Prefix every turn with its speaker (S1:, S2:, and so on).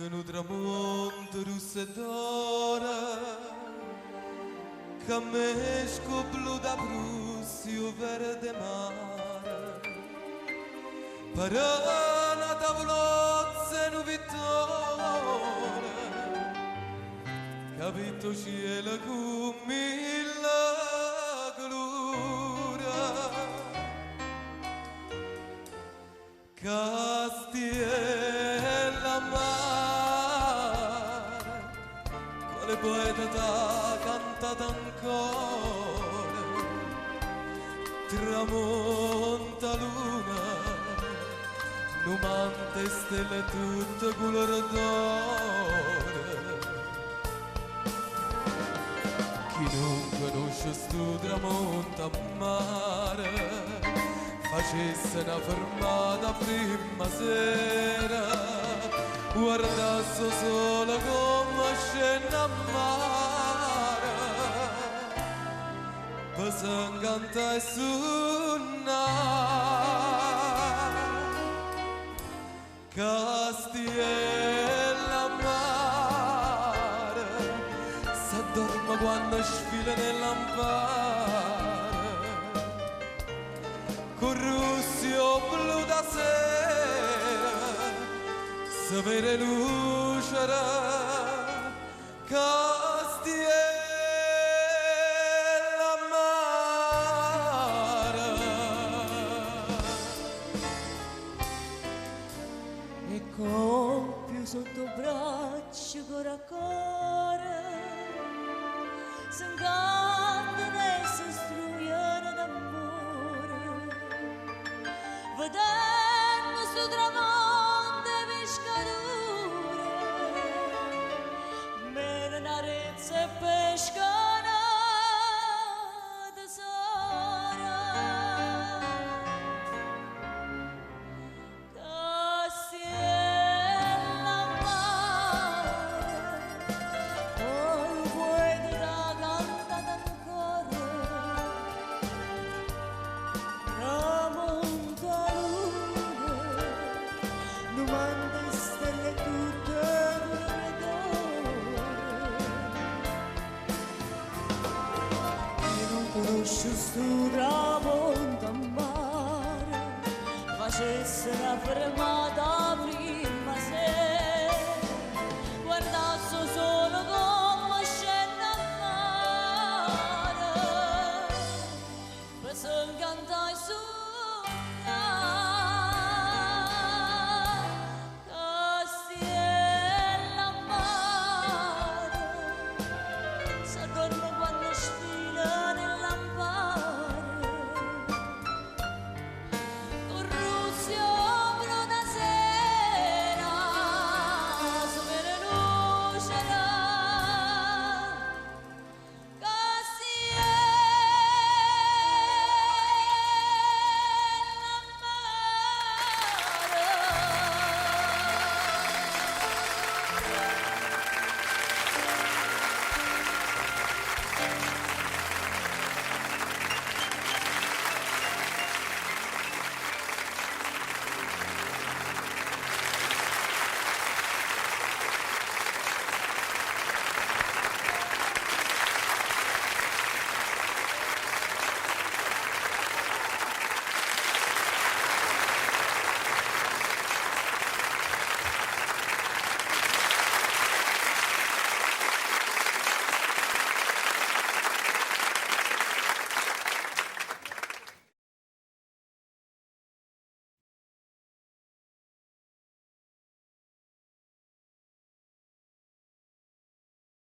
S1: che nu tramonto russe d'ora, che mesco blu da Prussio verde mare, parana tavolozze nu vittoria, capito cielo con mille gloria, Castiella mare, quale poeta t'ha cantato ancora, tramonta luna, numante stelle tutte color d'oro. Chi non conosce sto tramonta mare, facesse una fermata prima sera, guardasse solo come scena a mare, per s'inganta e suonare. Castiella mare, s'addorma quando sfila nel lampare, con russio blu da sera, se vede lucera, Castiella mare.
S2: E compio sotto braccio con cuore, s'ingannano e si struiano d'amore, vedendo sto tramonto e pescature, merenarezza e pescano tesoro. Castiella mare, poi poeta t'ha cantato ancora, tramonta luna, numante stelle tutte colore d'oro. Chi non conosce sto tramonto a mare, facesse una fermata prima sera, guardasse solo come scena a mare, per s'ingantare e suonare.